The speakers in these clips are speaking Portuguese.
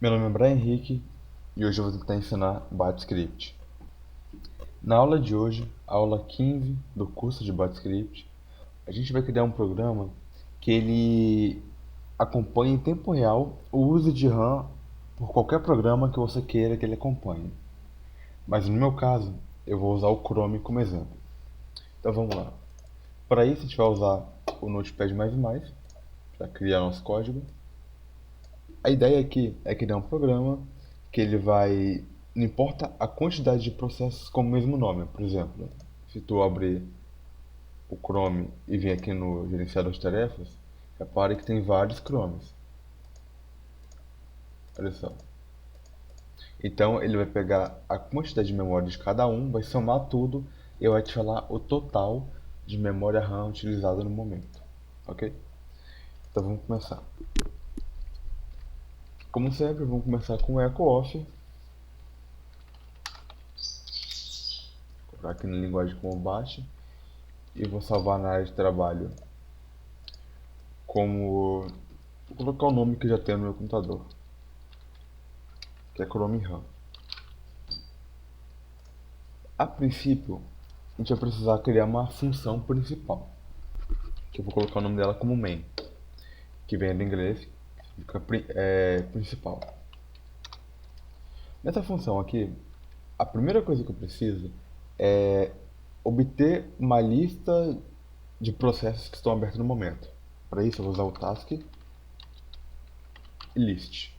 Meu nome é Brian Henrique e hoje eu vou tentar ensinar BateScript. Na aula de hoje, a aula 15 do curso de BateScript, a gente vai criar um programa que ele acompanhe em tempo real o uso de RAM por qualquer programa que você queira que ele acompanhe. Mas no meu caso, eu vou usar o Chrome como exemplo. Então vamos lá. Para isso a gente vai usar o Notepad++ para criar nosso código. A ideia aqui é criar um programa que ele vai, não importa a quantidade de processos com o mesmo nome. Por exemplo, se tu abrir o Chrome e vir aqui no gerenciador de tarefas, repare que tem vários Chromes. Olha só. Então ele vai pegar a quantidade de memória de cada um, vai somar tudo e vai te falar o total de memória RAM utilizada no momento. Ok? Então vamos começar. Como sempre, vamos começar com o echo off. Vou colocar aqui na linguagem como baixo. E vou salvar na área de trabalho como... Vou colocar o nome que já tem no meu computador, que é Chrome RAM. A princípio, a gente vai precisar criar uma função principal, que eu vou colocar o nome dela como main, que vem do inglês, fica principal. Nessa função aqui, a primeira coisa que eu preciso é obter uma lista de processos que estão abertos no momento. Para isso eu vou usar o task list.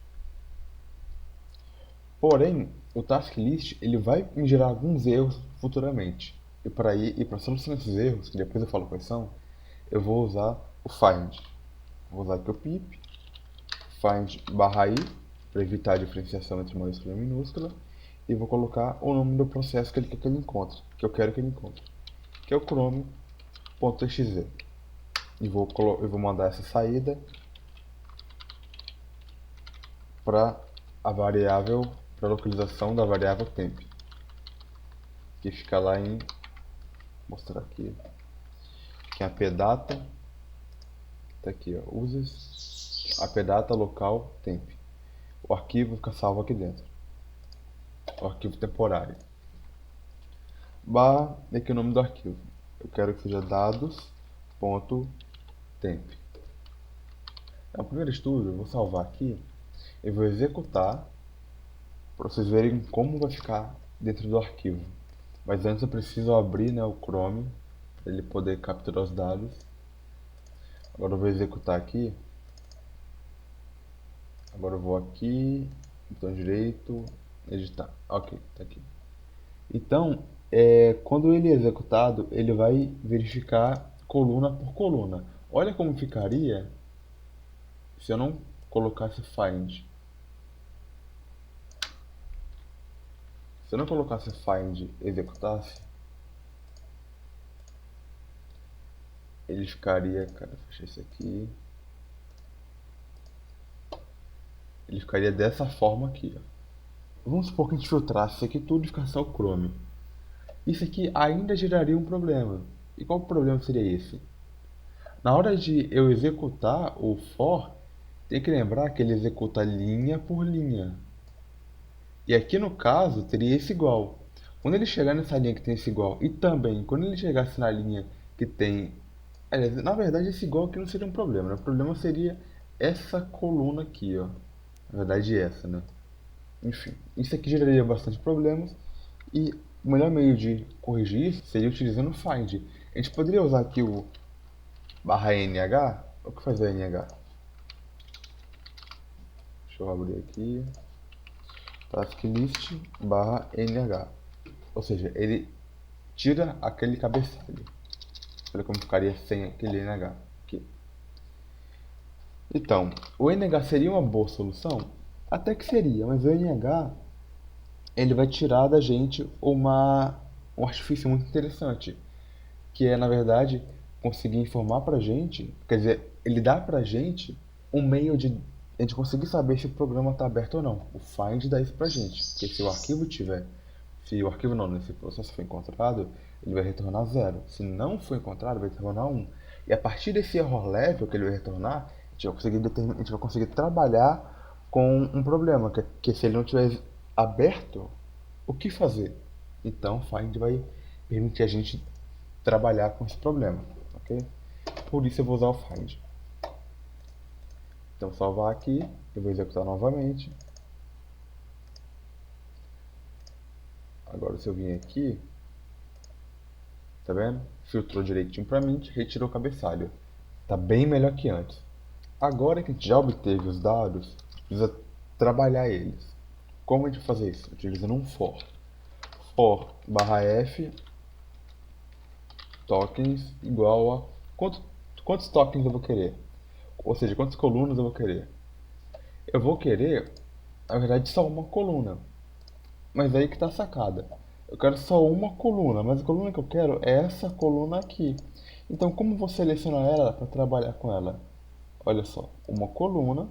Porém, o task list ele vai me gerar alguns erros futuramente. E para solucionar esses erros, que depois eu falo quais são, eu vou usar o find. Vou usar aqui o pip, find barra i, para evitar a diferenciação entre maiúscula e minúscula, e vou colocar o nome do processo que ele quer que ele encontre, que eu quero que ele encontre, que é o chrome.exe. E eu vou mandar essa saída para a variável, para a localização da variável temp, que fica lá em, vou mostrar aqui, que é a pdata, tá aqui, ó, uses apdata local temp. O arquivo fica salvo aqui dentro, o arquivo temporário. Barra, aqui o nome do arquivo. Eu quero que seja dados.temp. No primeiro estudo, eu vou salvar aqui e vou executar para vocês verem como vai ficar dentro do arquivo. Mas antes eu preciso abrir, né, o Chrome para ele poder capturar os dados. Agora eu vou executar aqui. Agora eu vou aqui, botão direito, editar. Ok, tá aqui. Então, quando ele é executado, ele vai verificar coluna por coluna. Olha como ficaria se eu não colocasse find. Se eu não colocasse find e executasse, ele ficaria, cara, fechar isso aqui. Ele ficaria dessa forma aqui, ó. Vamos supor que a gente filtrasse isso aqui tudo e ficasse só o Chrome. Isso aqui ainda geraria um problema. E qual problema seria esse? Na hora de eu executar o for, tem que lembrar que ele executa linha por linha. E aqui no caso teria esse igual. Quando ele chegar nessa linha que tem esse igual, e também quando ele chegasse na linha que tem... Na verdade esse igual aqui não seria um problema, né? O problema seria essa coluna aqui, ó. Na verdade essa, né? Enfim, isso aqui geraria bastante problemas. E o melhor meio de corrigir isso seria utilizando o find. A gente poderia usar aqui o barra nh. O que faz o nh? Deixa eu abrir aqui. Task list barra nh. Ou seja, ele tira aquele cabeçalho. Olha como ficaria sem aquele nh aqui. Então, o nh seria uma boa solução? Até que seria, mas o nh ele vai tirar da gente um artifício muito interessante, que é, na verdade, conseguir informar pra gente, quer dizer, ele dá pra gente um meio de a gente conseguir saber se o programa está aberto ou não. O find dá isso pra gente, porque se o arquivo tiver, se o arquivo não, né, se o processo foi encontrado, ele vai retornar 0. Se não foi encontrado, vai retornar 1. E a partir desse error level que ele vai retornar, a gente vai conseguir trabalhar com um problema, que se ele não tiver aberto, o que fazer? Então, find vai permitir a gente trabalhar com esse problema, ok? Por isso eu vou usar o find. Então, salvar aqui, eu vou executar novamente. Agora, se eu vir aqui, tá vendo? Filtrou direitinho para mim, retirou o cabeçalho. Tá bem melhor que antes. Agora que a gente já obteve os dados, precisa trabalhar eles. Como a gente vai fazer isso? Utilizando um for. For barra f tokens igual a quantos tokens eu vou querer. Ou seja, quantas colunas eu vou querer. Eu vou querer, na verdade, só uma coluna. Mas aí que está a sacada. Eu quero só uma coluna, mas a coluna que eu quero é essa coluna aqui. Então, como vou selecionar ela para trabalhar com ela? Olha só, uma coluna,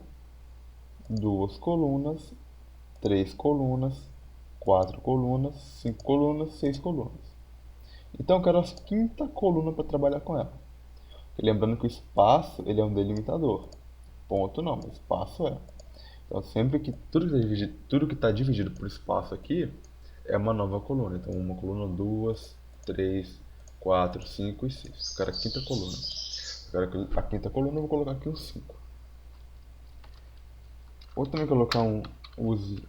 duas colunas, três colunas, quatro colunas, cinco colunas, seis colunas. Então, eu quero a quinta coluna para trabalhar com ela. E lembrando que o espaço ele é um delimitador. Ponto não, mas espaço é. Então, sempre que tudo que está dividido por espaço aqui é uma nova coluna. Então, uma coluna, duas, três, quatro, cinco e seis. Eu quero a quinta coluna. Eu quero a quinta coluna, eu vou colocar aqui um 5. Vou também colocar um use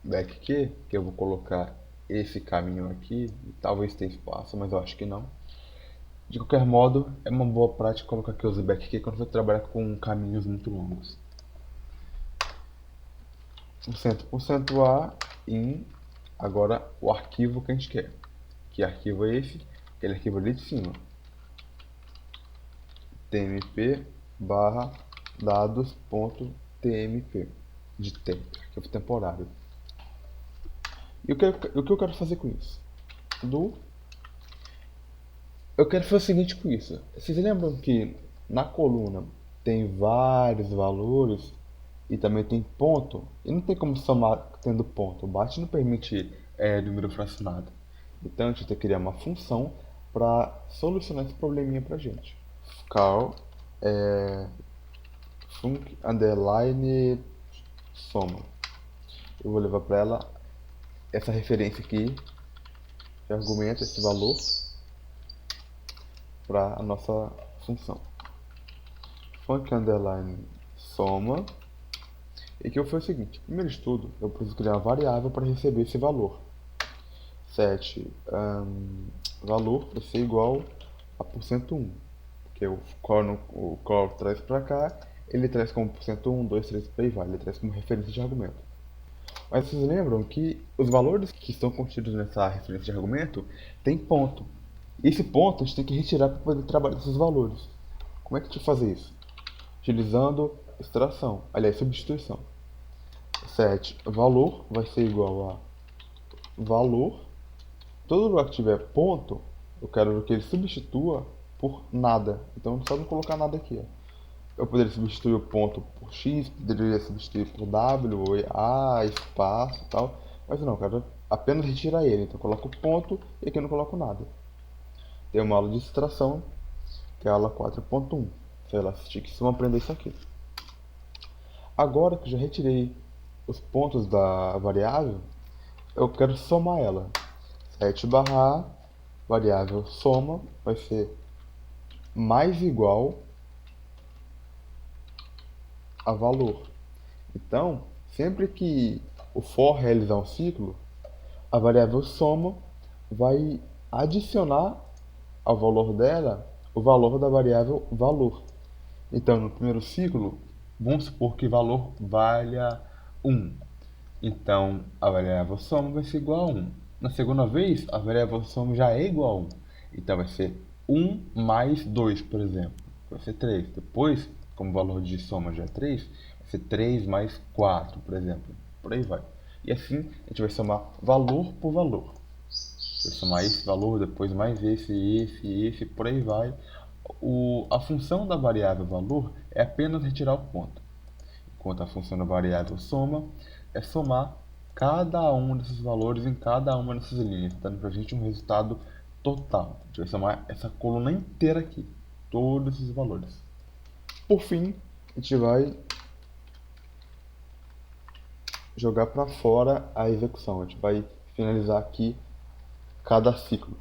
back que eu vou colocar esse caminho aqui. Talvez tenha espaço, mas eu acho que não. De qualquer modo, é uma boa prática colocar aqui use back quando você trabalhar com caminhos muito longos. 100% A em agora o arquivo que a gente quer. Que arquivo é esse? Aquele arquivo ali de cima. tmp barra dados.tmp de tempo, arquivo temporário. E o que eu quero fazer com isso? Eu quero fazer o seguinte com isso. Vocês lembram que na coluna tem vários valores e também tem ponto? E não tem como somar tendo ponto. O BAT não permite número fracionado. Então a gente tem que criar uma função para solucionar esse probleminha pra gente. Call func underline soma. Eu vou levar para ela essa referência aqui que argumenta esse valor para a nossa função. Func underline soma. E que eu fiz o seguinte: primeiro de tudo, eu preciso criar uma variável para receber esse valor. Set valor vai ser igual a %1, porque o call traz para cá, ele traz como %1, 2, 3, por aí vai, ele traz como referência de argumento. Mas vocês lembram que os valores que estão contidos nessa referência de argumento tem ponto. E esse ponto a gente tem que retirar para poder trabalhar esses valores. Como é que a gente faz isso? Utilizando extração, aliás, substituição. Set valor vai ser igual a valor. Todo lugar que tiver ponto, eu quero que ele substitua por nada. Então só não colocar nada aqui. Ó. Eu poderia substituir o ponto por x, poderia substituir por w, a, espaço e tal. Mas não, eu quero apenas retirar ele. Então eu coloco o ponto e aqui eu não coloco nada. Tem uma aula de extração, que é a aula 4.1. Sei lá, assistir que vão aprender isso aqui. Agora que eu já retirei os pontos da variável, eu quero somar ela. Set barra variável soma vai ser mais igual a valor. Então, sempre que o for realizar um ciclo, a variável soma vai adicionar ao valor dela o valor da variável valor. Então, no primeiro ciclo, vamos supor que valor valha 1. Então, a variável soma vai ser igual a 1. Na segunda vez, a variável soma já é igual a 1. Então, vai ser 1 mais 2, por exemplo. Vai ser 3. Depois, como o valor de soma já é 3, vai ser 3 mais 4, por exemplo. Por aí vai. E assim, a gente vai somar valor por valor. Vai somar esse valor, depois mais esse, por aí vai. A função da variável valor é apenas retirar o ponto. Enquanto a função da variável soma é somar cada um desses valores em cada uma dessas linhas, dando para a gente um resultado total. A gente vai somar essa coluna inteira aqui, todos esses valores. Por fim, a gente vai jogar para fora a execução. A gente vai finalizar aqui cada ciclo.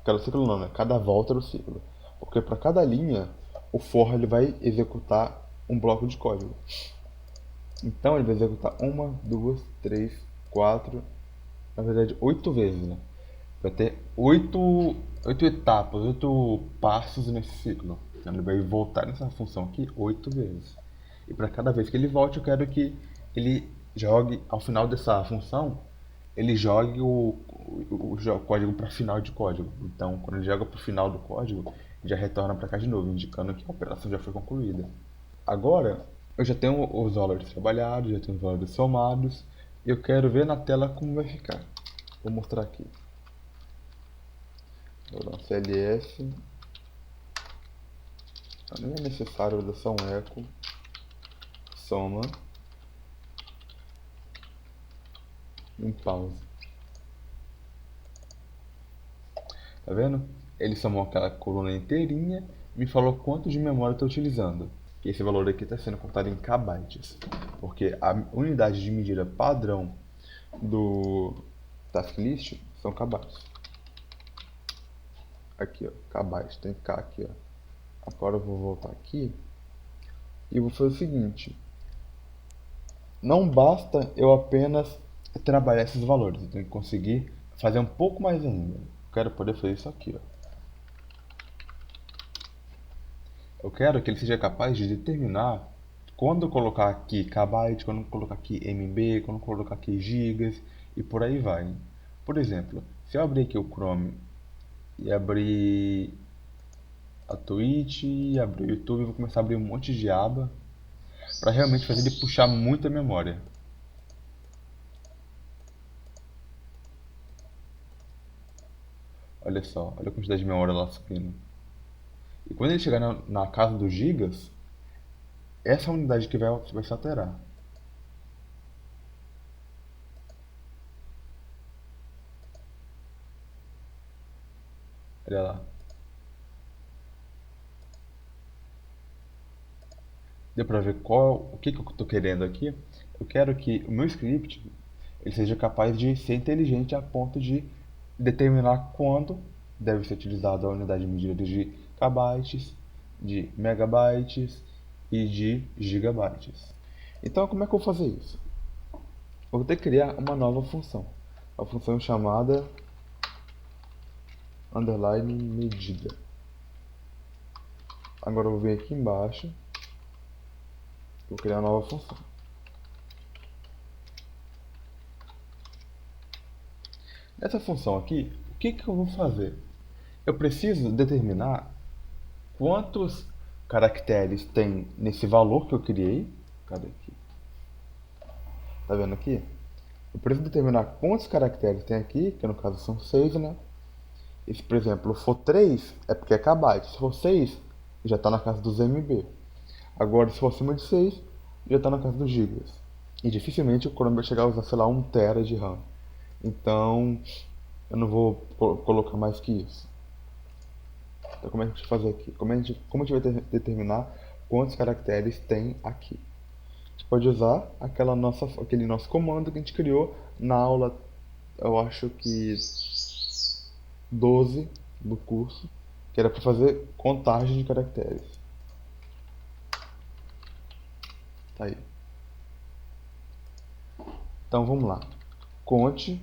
Cada ciclo não, né? Cada volta do ciclo. Porque para cada linha, o for ele vai executar um bloco de código. Então ele vai executar uma, duas, três, quatro, na verdade 8 vezes, né? Vai ter oito etapas, 8 passos nesse ciclo. Então ele vai voltar nessa função aqui 8 vezes. E para cada vez que ele volte, eu quero que ele jogue, ao final dessa função, ele jogue o código para final de código. Então, quando ele joga para o final do código, já retorna para cá de novo, indicando que a operação já foi concluída. Agora, eu já tenho os valores trabalhados, já tenho os valores somados, e eu quero ver na tela como vai ficar. Vou mostrar aqui. Vou dar um cls, nem é necessário, vou dar só um eco, soma, e um pause. Tá vendo? Ele somou aquela coluna inteirinha e me falou quanto de memória eu estou utilizando. E esse valor aqui está sendo contado em kbytes, porque a unidade de medida padrão do task list são kbytes. Aqui, ó, kbytes, tem K aqui, ó. Agora eu vou voltar aqui e vou fazer o seguinte. Não basta eu apenas trabalhar esses valores, eu tenho que conseguir fazer um pouco mais ainda. Eu quero poder fazer isso aqui, ó. Eu quero que ele seja capaz de determinar quando eu colocar aqui kbyte, quando eu colocar aqui MB, quando eu colocar aqui gigas e por aí vai. Por exemplo, se eu abrir aqui o Chrome e abrir a Twitch e abrir o YouTube, eu vou começar a abrir um monte de aba para realmente fazer ele puxar muita memória. Olha só, olha a quantidade de memória lá subindo. E quando ele chegar na casa dos gigas, essa unidade que vai se alterar. Olha lá. Deu pra ver o que eu estou querendo aqui? Eu quero que o meu script ele seja capaz de ser inteligente a ponto de determinar quando deve ser utilizada a unidade de medida de kbytes, de megabytes e de gigabytes. Então, como é que eu vou fazer isso? Eu vou ter que criar uma nova função. A função chamada underline medida. Agora eu vou vir aqui embaixo. Vou criar uma nova função. Nessa função aqui, o que eu vou fazer? Eu preciso determinar quantos caracteres tem nesse valor que eu criei. Cadê aqui? Tá vendo aqui? Eu preciso determinar quantos caracteres tem aqui, que no caso são 6, né? E se, por exemplo, for 3, é porque é kbyte. Se for 6, já está na casa dos MB. Agora, se for acima de 6, já está na casa dos gigas. E dificilmente o Chrome vai chegar a usar, sei lá, 1 TB de RAM. Então, eu não vou colocar mais que isso. Então, como é que a gente vai fazer aqui? Como a gente vai determinar quantos caracteres tem aqui? A gente pode usar aquele nosso comando que a gente criou na aula, eu acho que 12 do curso, que era para fazer contagem de caracteres. Tá aí. Então vamos lá. Conte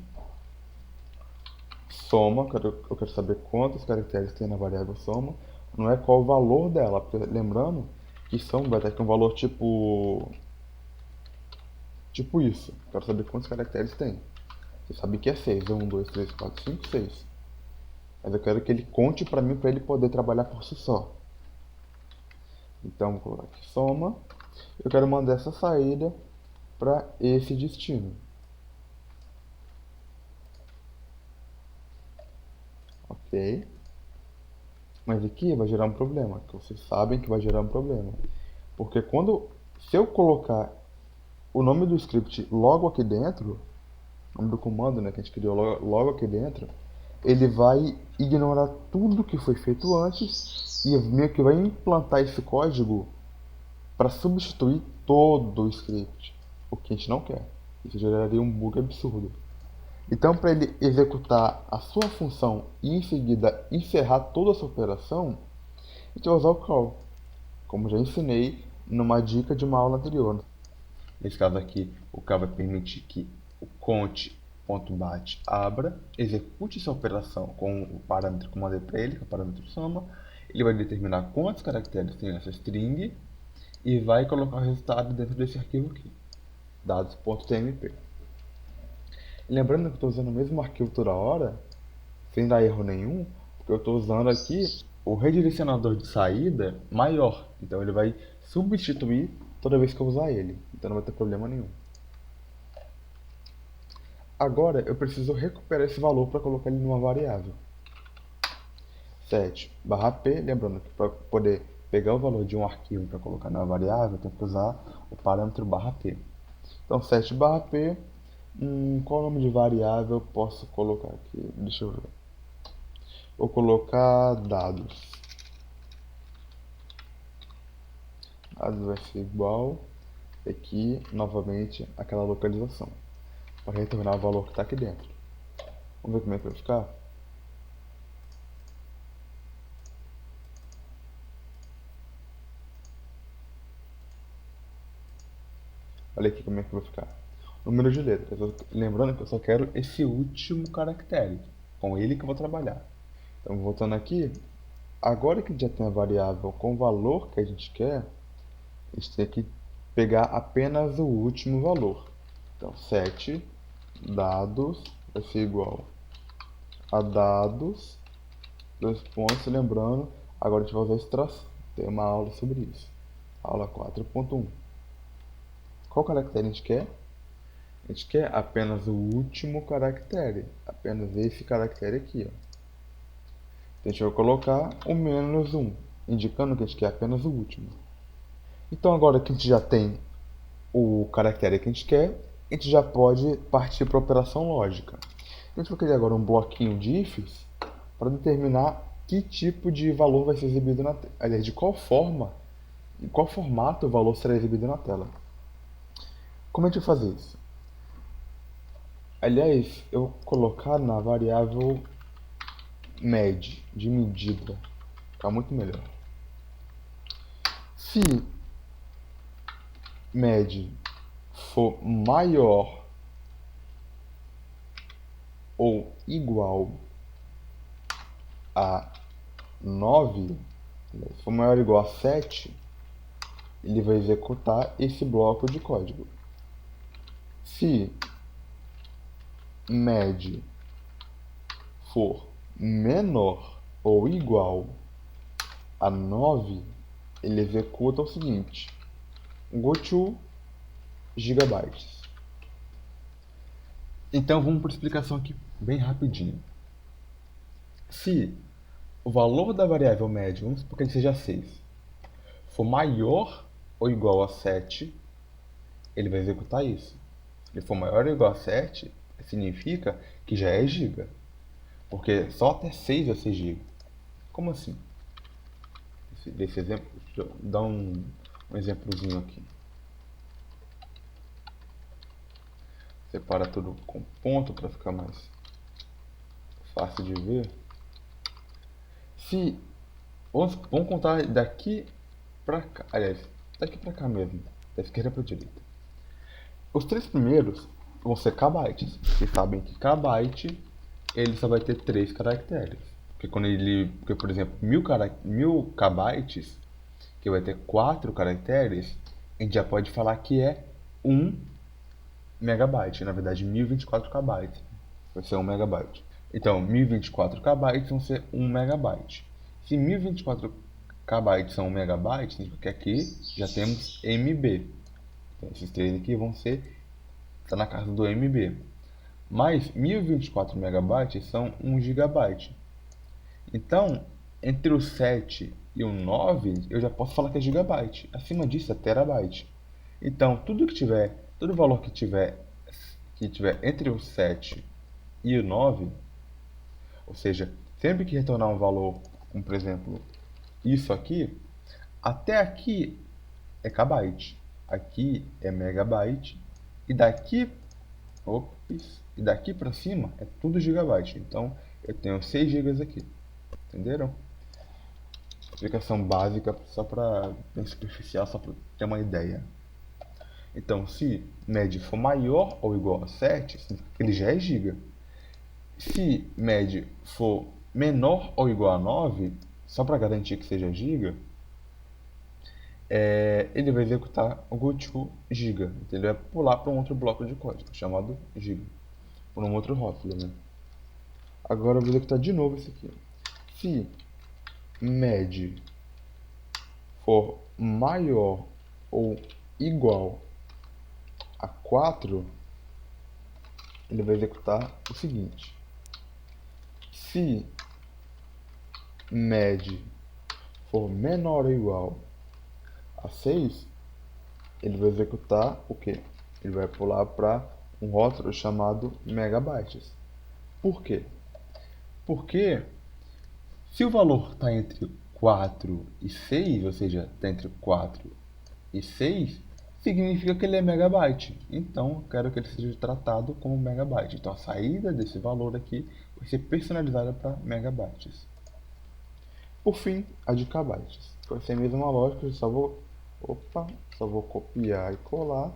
soma, eu quero saber quantos caracteres tem na variável soma, não é qual o valor dela, porque lembrando que soma vai ter aqui um valor tipo isso. Eu quero saber quantos caracteres tem. Você sabe que é 6, 1, 2, 3, 4, 5, 6. Mas eu quero que ele conte para mim, para ele poder trabalhar por si só. Então vou colocar aqui soma. Eu quero mandar essa saída para esse destino. Ok. Mas aqui vai gerar um problema, que vocês sabem que vai gerar um problema. Porque se eu colocar o nome do script logo aqui dentro, o nome do comando, né, que a gente criou logo aqui dentro, ele vai ignorar tudo que foi feito antes e meio que vai implantar esse código para substituir todo o script, o que a gente não quer. Isso geraria um bug absurdo. Então, para ele executar a sua função e em seguida encerrar toda essa operação, a gente vai usar o call, como já ensinei numa dica de uma aula anterior. Nesse caso aqui, o call vai permitir que o conte.bat abra, execute essa operação com o parâmetro que eu mandei para ele, que é o parâmetro soma. Ele vai determinar quantos caracteres tem essa string e vai colocar o resultado dentro desse arquivo aqui, dados.tmp. Lembrando que eu estou usando o mesmo arquivo toda hora, sem dar erro nenhum, porque eu estou usando aqui o redirecionador de saída maior. Então ele vai substituir toda vez que eu usar ele. Então não vai ter problema nenhum. Agora eu preciso recuperar esse valor para colocar ele numa variável. 7/p, lembrando que para poder pegar o valor de um arquivo para colocar na variável, eu tenho que usar o parâmetro /p. Então 7/p, qual o nome de variável eu posso colocar aqui? Deixa eu ver. Vou colocar dados. Dados vai ser igual aqui, novamente, aquela localização, para retornar o valor que está aqui dentro. Vamos ver como é que vai ficar? Olha aqui como é que vai ficar. Número de letras. Lembrando que eu só quero esse último caractere. Com ele que eu vou trabalhar. Então, voltando aqui. Agora que já tem a variável com o valor que a gente quer, a gente tem que pegar apenas o último valor. Então, 7 dados vai ser igual a dados, dois pontos, lembrando, agora a gente vai usar extração. Tem uma aula sobre isso. Aula 4.1. Qual caractere a gente quer? A gente quer apenas o último caractere, apenas esse caractere aqui. Ó. Então a gente vai colocar o -1, indicando que a gente quer apenas o último. Então agora que a gente já tem o caractere que a gente quer, a gente já pode partir para a operação lógica. A gente vai criar agora um bloquinho de ifs para determinar que tipo de valor vai ser exibido na tela. Aliás, de qual forma, em qual formato o valor será exibido na tela. Como a gente vai fazer isso? Aliás, eu vou colocar na variável med, de medida, fica muito melhor. Se med for maior ou igual a 9, se for maior ou igual a 7, ele vai executar esse bloco de código. Se med for menor ou igual a 9, ele executa o seguinte: go to gigabytes. Então vamos para a explicação aqui bem rapidinho. Se o valor da variável média, vamos supor que ele seja 6, for maior ou igual a 7, ele vai executar isso. Se ele for maior ou igual a 7, significa que já é giga. Porque só até 6 vai ser giga. Como assim? Desse exemplo, deixa eu dar um exemplozinho aqui. Separa tudo com ponto para ficar mais fácil de ver. Se vamos contar daqui para cá, aliás, daqui para cá mesmo, da esquerda para a direita. Os três primeiros vão ser kbytes. Vocês sabem que kbyte ele só vai ter 3 caracteres. Porque por exemplo, 1000 kbytes, que vai ter 4 caracteres, a gente já pode falar que é 1 megabyte. Na verdade, 1024 kbytes vai ser 1 megabyte. Então, 1024 kbytes vão ser 1 megabyte. Se 1024 kbytes são 1 megabyte, significa que aqui já temos MB. Então, esses três aqui vão ser, está na casa do MB. Mas 1024 megabytes são 1 gigabyte. Então, entre o 7 e o 9, eu já posso falar que é gigabyte. Acima disso é terabyte. Então, todo valor que tiver entre o 7 e o 9, ou seja, sempre que retornar um valor, como por exemplo, isso aqui, até aqui é kbyte, aqui é megabyte, e daqui Ops. E daqui para cima é tudo gigabyte. Então eu tenho 6 gigas aqui. Entenderam? Explicação básica, só para bem superficial, só para ter uma ideia. Então, se médio for maior ou igual a 7, significa que ele já é giga. Se médio for menor ou igual a 9, só para garantir que seja giga, ele vai executar o goto giga. Então ele vai pular para um outro bloco de código chamado giga, por um outro rótulo, né? Agora eu vou executar de novo esse aqui. Se médio for maior ou igual a 4, ele vai executar o seguinte: se médio for menor ou igual a 6, ele vai executar o que? Ele vai pular para um rótulo chamado megabytes. Por quê? Porque se o valor está entre 4 e 6, ou seja, está entre 4 e 6, significa que ele é megabyte. Então, eu quero que ele seja tratado como megabyte. Então, a saída desse valor aqui vai ser personalizada para megabytes. Por fim, a de kbytes. Vai ser a mesma lógica, eu só vou copiar e colar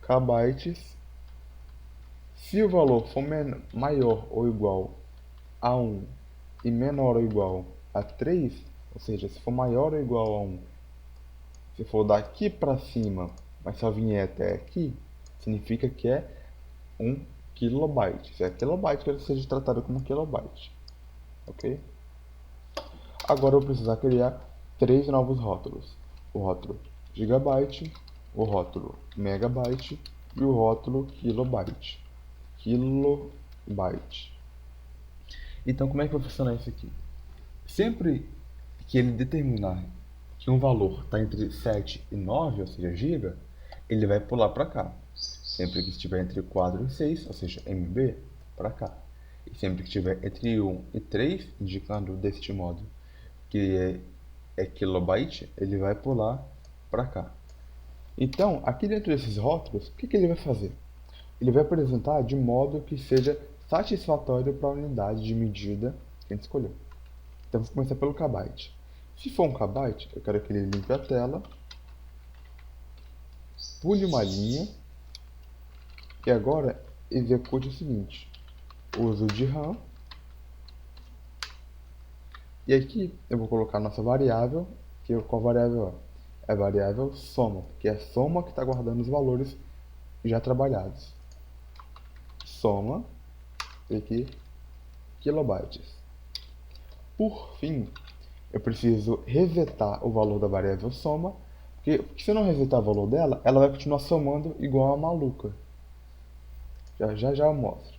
kbytes. Se o valor for maior ou igual a 1 e menor ou igual a 3, ou seja, se for maior ou igual a 1, se for daqui para cima, mas só vier até aqui, significa que é 1 kilobyte. Se é kilobyte, que ele seja tratado como kilobyte. Ok? Agora eu vou precisar criar 3 novos rótulos. O rótulo gigabyte, o rótulo megabyte e o rótulo kilobyte. Kilobyte. Então, como é que vai funcionar isso aqui? Sempre que ele determinar que um valor está entre 7 e 9, ou seja, giga, ele vai pular para cá. Sempre que estiver entre 4 e 6, ou seja, MB, para cá. E sempre que estiver entre 1 e 3, indicando deste modo que é kilobyte, ele vai pular para cá. Então, aqui dentro desses rótulos, o que ele vai fazer? Ele vai apresentar de modo que seja satisfatório para a unidade de medida que a gente escolheu. Então, vou começar pelo kbyte. Se for um kbyte, eu quero que ele limpe a tela, pule uma linha e agora execute o seguinte: uso de RAM. E aqui eu vou colocar nossa variável, qual variável é? É a variável soma, que é a soma que está guardando os valores já trabalhados. Soma, e aqui, kilobytes. Por fim, eu preciso resetar o valor da variável soma, porque se eu não resetar o valor dela, ela vai continuar somando igual a maluca. Já eu mostro.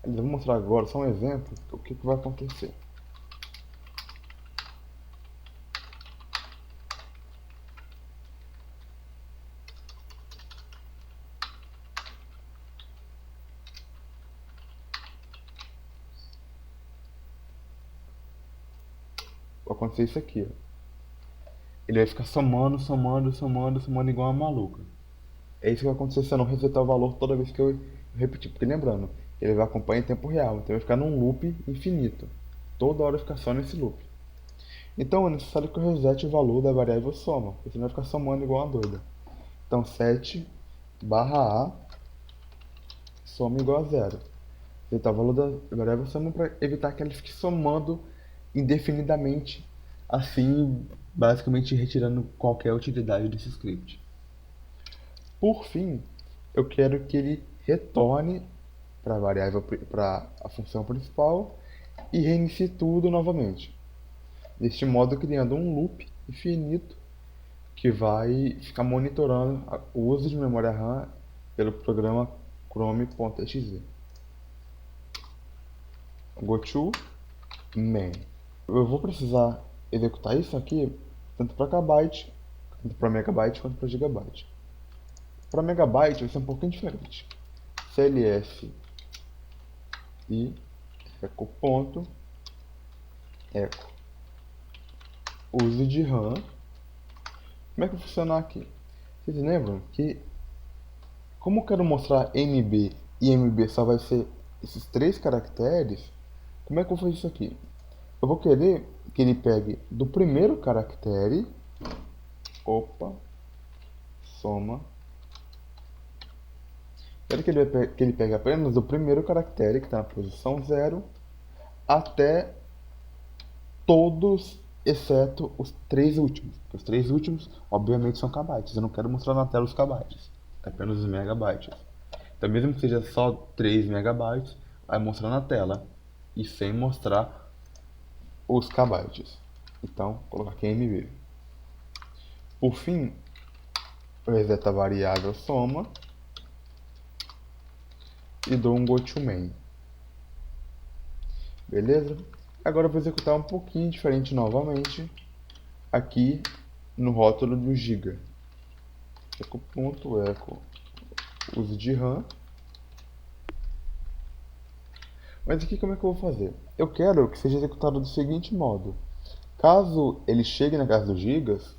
Eu vou mostrar agora só um exemplo do que vai acontecer. Vai acontecer isso aqui, ó. Ele vai ficar somando, somando, somando, somando igual uma maluca. É isso que vai acontecer se eu não resetar o valor toda vez que eu repetir. Porque lembrando, ele vai acompanhar em tempo real, então vai ficar num loop infinito. Toda hora ficar só nesse loop. Então é necessário que eu resete o valor da variável soma, porque senão vai ficar somando igual uma doida. Então 7 barra A soma igual a zero. Resetar o valor da variável soma para evitar que ela fique somando indefinidamente, assim basicamente retirando qualquer utilidade desse script. Por fim, eu quero que ele retorne para a variável, para a função principal e reinicie tudo novamente. Deste modo, criando um loop infinito que vai ficar monitorando o uso de memória RAM pelo programa chrome.exe. Goto main. Eu vou precisar executar isso aqui tanto para kbyte, tanto para megabyte quanto para gigabyte. Para megabyte vai ser um pouquinho diferente. clf e eco ponto eco uso de RAM. Como é que vai funcionar aqui? Vocês lembram que Como eu quero mostrar MB e MB só vai ser esses três caracteres, como é que eu vou fazer isso aqui? Eu vou querer que ele pegue do primeiro caractere, opa, soma. Quero que ele pegue apenas do primeiro caractere, que está na posição 0, até todos, exceto os três últimos. Porque os três últimos, obviamente, são kbytes. Eu não quero mostrar na tela os kbytes, é apenas os megabytes. Então, mesmo que seja só 3 megabytes, vai mostrar na tela e sem mostrar os kbytes. Então, vou colocar aqui MB. Por fim, eu reseto a variável soma e dou um goToMain. Beleza? Agora eu vou executar um pouquinho diferente novamente aqui no rótulo do Giga. Eco.eco uso de RAM. Mas aqui como é que eu vou fazer? Eu quero que seja executado do seguinte modo. Caso ele chegue na casa dos gigas,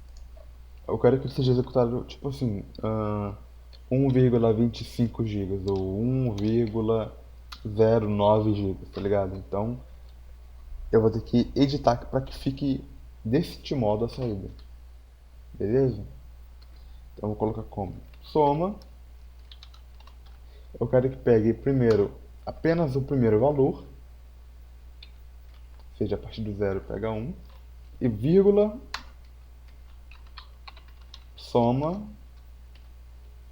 eu quero que ele seja executado tipo assim, 1,25 gigas ou 1,09 gigas, tá ligado? Então eu vou ter que editar para que fique deste modo a saída. Beleza? Então eu vou colocar como soma. Eu quero que pegue primeiro apenas o primeiro valor, seja a partir do 0 pega 1, e vírgula, soma.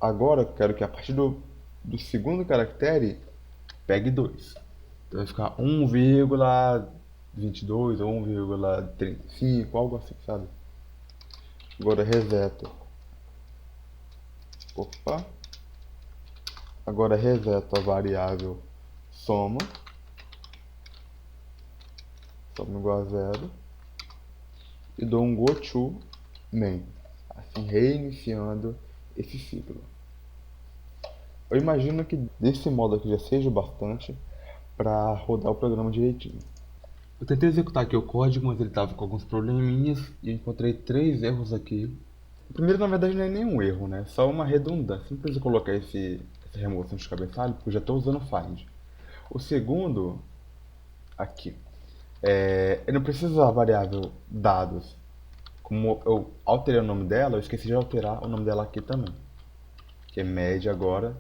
Agora eu quero que a partir do segundo caractere pegue 2. Então vai ficar 1,22 ou 1,35, algo assim, sabe? Agora reseto. Opa. Agora reseto a variável soma. Soma igual a 0. E dou um goToMain. Assim, reiniciando esse ciclo. Eu imagino que desse modo aqui já seja o bastante para rodar o programa direitinho. Eu tentei executar aqui o código, mas ele estava com alguns probleminhas e eu encontrei 3 erros aqui. O primeiro, na verdade, não é nenhum erro, né? Só uma redundância. Não precisa colocar essa remoção de cabeçalho, porque eu já estou usando o find. O segundo, aqui, eu não preciso usar a variável dados. Como eu alterei o nome dela, eu esqueci de alterar o nome dela aqui também. Que é média agora,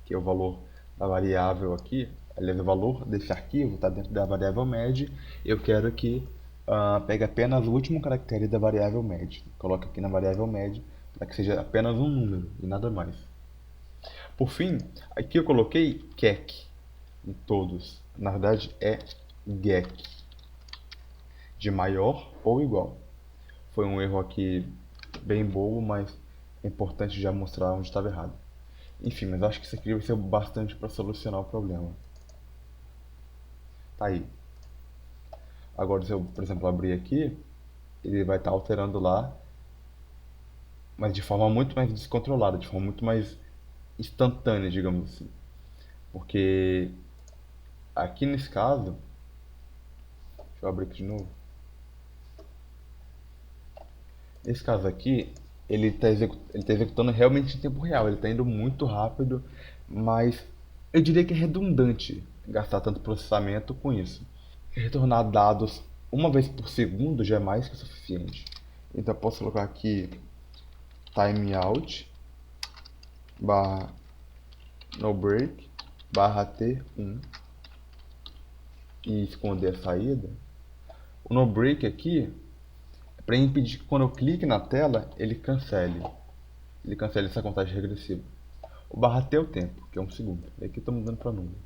que é o valor da variável aqui. Aliás, o valor desse arquivo está dentro da variável med. Eu quero que pegue apenas o último caractere da variável med. Coloque aqui na variável med para que seja apenas um número e nada mais. Por fim, aqui eu coloquei kek em todos. Na verdade é gek, de maior ou igual. Foi um erro aqui bem bobo, mas é importante já mostrar onde estava errado. Enfim, mas acho que isso aqui vai ser bastante para solucionar o problema. Tá aí. Agora, se eu, por exemplo, abrir aqui, ele vai estar alterando lá, mas de forma muito mais descontrolada, de forma muito mais instantânea, digamos assim. Porque aqui nesse caso, deixa eu abrir aqui de novo. Nesse caso aqui, ele está executando realmente em tempo real, ele está indo muito rápido, mas eu diria que é redundante gastar tanto processamento com isso. Retornar dados uma vez por segundo já é mais que o suficiente. Então eu posso colocar aqui timeout barra nobreak barra t1 e esconder a saída. O nobreak aqui é para impedir que quando eu clique na tela ele cancele. Ele cancela essa contagem regressiva. O barra t é o tempo, que é 1 segundo. E aqui estou mudando para número.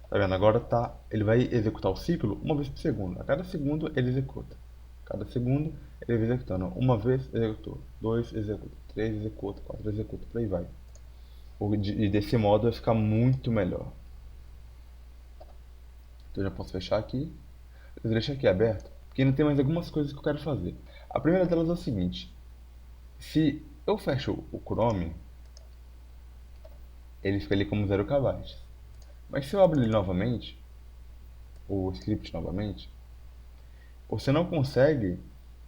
Tá vendo? Agora ele vai executar o ciclo uma vez por segundo. A cada segundo ele executa. Cada segundo ele vai executando. Uma vez executou, 2 executa, 3 executa, 4 executa, por aí vai. E desse modo vai ficar muito melhor. Então eu já posso fechar aqui. Eu vou deixar aqui aberto, porque ainda tem mais algumas coisas que eu quero fazer. A primeira delas é o seguinte. Se eu fecho o Chrome, ele fica ali como 0 KB. Mas se eu abro ele novamente, o script novamente, você não consegue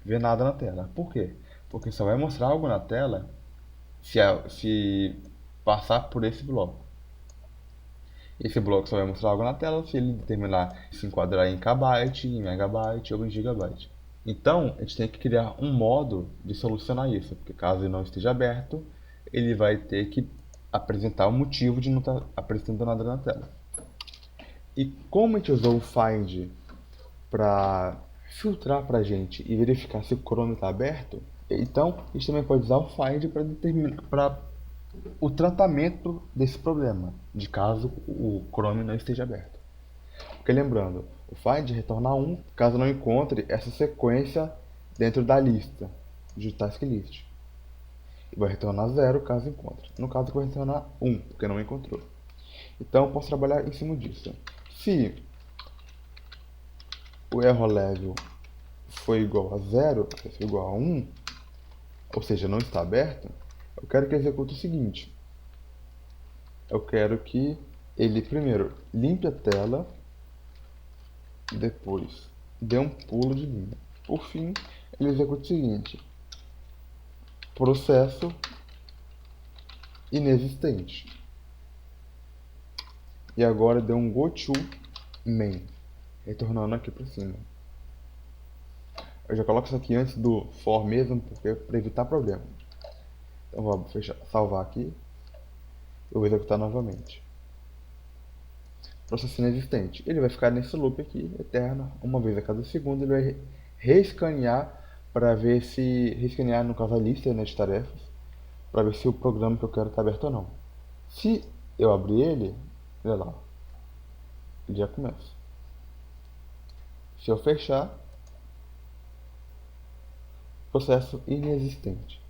ver nada na tela. Por quê? Porque só vai mostrar algo na tela se passar por esse bloco. Esse bloco só vai mostrar algo na tela se ele determinar se enquadrar em kbyte, em megabyte ou em gigabyte. Então, a gente tem que criar um modo de solucionar isso, porque caso ele não esteja aberto, ele vai ter que apresentar o motivo de não estar apresentando nada na tela. E como a gente usou o find para filtrar para a gente e verificar se o Chrome está aberto, então a gente também pode usar o find para determinar o tratamento desse problema, de caso o Chrome não esteja aberto. Porque lembrando, o find retorna 1 caso não encontre essa sequência dentro da lista de task list. E vai retornar 0 caso encontre. No caso, vai retornar 1, porque não encontrou. Então, eu posso trabalhar em cima disso. Se o error level foi igual a 0, se for igual a 1, ou seja, não está aberto, eu quero que execute o seguinte. Eu quero que ele primeiro limpe a tela, depois dê um pulo de linha. Por fim, ele executa o seguinte: processo inexistente. E agora dê um goto main, retornando aqui para cima. Eu já coloco isso aqui antes do for mesmo, porque para evitar problema. Então vou salvar aqui. Eu vou executar novamente. Processo inexistente. Ele vai ficar nesse loop aqui, eterno. Uma vez a cada segundo ele vai reescanear para ver se... reescanear no caso a lista, né, de tarefas, para ver se o programa que eu quero está aberto ou não. Se eu abrir ele, olha lá, ele já começa. Se eu fechar, processo inexistente.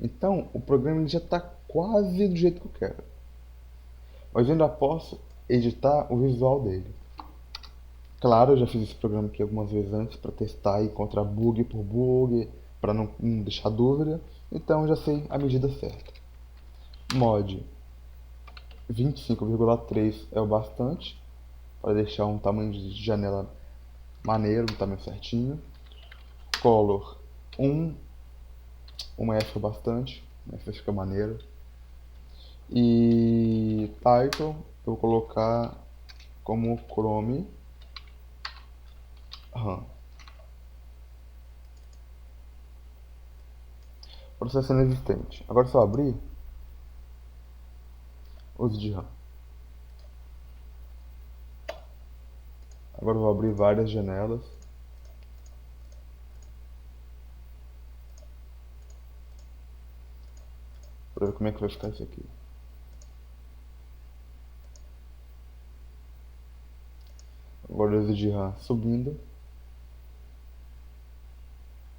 Então, o programa já está quase do jeito que eu quero. Mas eu ainda posso editar o visual dele. Claro, eu já fiz esse programa aqui algumas vezes antes para testar e encontrar bug por bug, para não deixar dúvida. Então, eu já sei a medida certa. Mod 25,3 é o bastante para deixar um tamanho de janela maneiro, um tamanho certinho. Color 1 fica bastante, fica maneiro. E title eu vou colocar como Chrome RAM. Processo inexistente. Agora é só abrir, use de RAM. Agora eu vou abrir várias janelas. Para ver como é que vai ficar isso aqui. Agora eu uso de RAM subindo.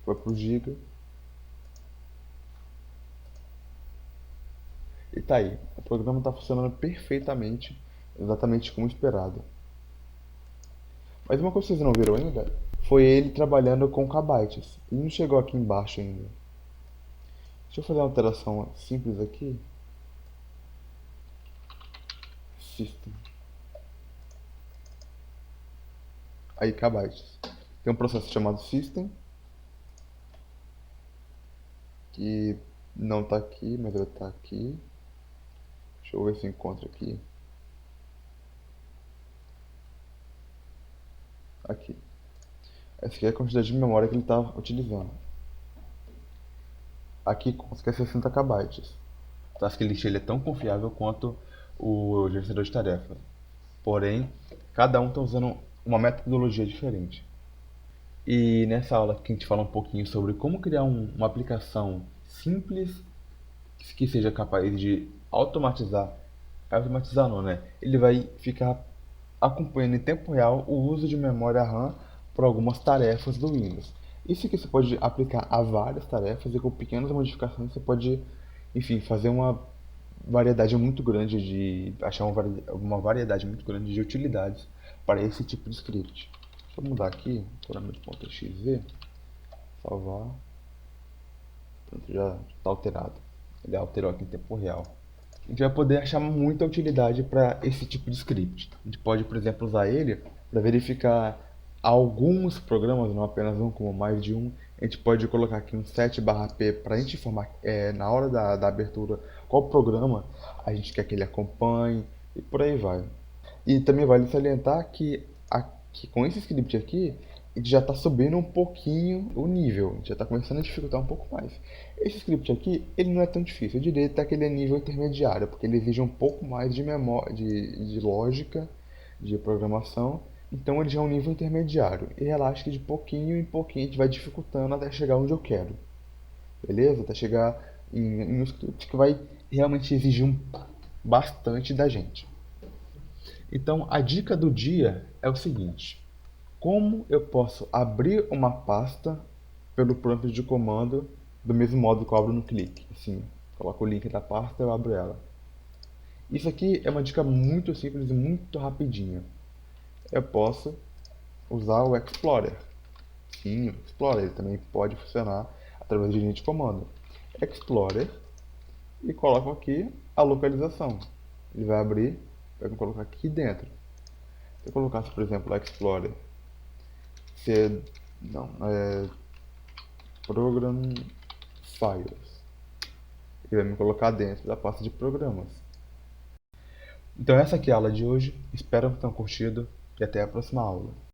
Vai pro giga. E tá aí. O programa está funcionando perfeitamente, exatamente como esperado. Mas uma coisa que vocês não viram ainda foi ele trabalhando com kbytes. Ele não chegou aqui embaixo ainda. Deixa eu fazer uma alteração simples aqui. System. Aí, kbytes. Tem um processo chamado system, que não está aqui, mas vai estar aqui. Deixa eu ver se encontro aqui. Aqui. Essa aqui é a quantidade de memória que ele está utilizando. Aqui consta que é 60 kbytes. O Task List ele é tão confiável quanto o gerenciador de tarefas. Porém, cada um está usando uma metodologia diferente. E nessa aula aqui a gente fala um pouquinho sobre como criar uma aplicação simples que seja capaz de automatizar não, né? Ele vai ficar acompanhando em tempo real o uso de memória RAM por algumas tarefas do Windows. Isso aqui você pode aplicar a várias tarefas e com pequenas modificações você pode, enfim, fazer uma variedade muito grande de achar uma variedade muito grande de utilidades para esse tipo de script. Deixa eu mudar aqui, paramento.exe, salvar. Pronto, já está alterado. Ele alterou aqui em tempo real. A gente vai poder achar muita utilidade para esse tipo de script. A gente pode, por exemplo, usar ele para verificar Alguns programas, não apenas um, como mais de um, a gente pode colocar aqui um set/p para a gente informar na hora da abertura qual programa a gente quer que ele acompanhe e por aí vai. E também vale salientar que aqui, com esse script aqui, a gente já está subindo um pouquinho o nível, a gente já está começando a dificultar um pouco mais. Esse script aqui, ele não é tão difícil, eu diria até que ele é nível intermediário, porque ele exige um pouco mais de memória, de lógica, de programação, então ele já é um nível intermediário. E relaxa que de pouquinho em pouquinho a gente vai dificultando até chegar onde eu quero, beleza? Até chegar em um script que vai realmente exigir bastante da gente. Então, a dica do dia é o seguinte: como eu posso abrir uma pasta pelo prompt de comando do mesmo modo que eu abro no clique? Assim, coloco o link da pasta e eu abro ela. Isso aqui é uma dica muito simples e muito rapidinha. Eu posso usar o Explorer. Sim, o Explorer ele também pode funcionar através de linha de comando. Explorer e coloco aqui a localização. Ele vai abrir, vai me colocar aqui dentro. Se eu colocasse, por exemplo, Explorer, se não, Program Files, ele vai me colocar dentro da pasta de programas. Então essa aqui é a aula de hoje, espero que tenham curtido e até a próxima aula.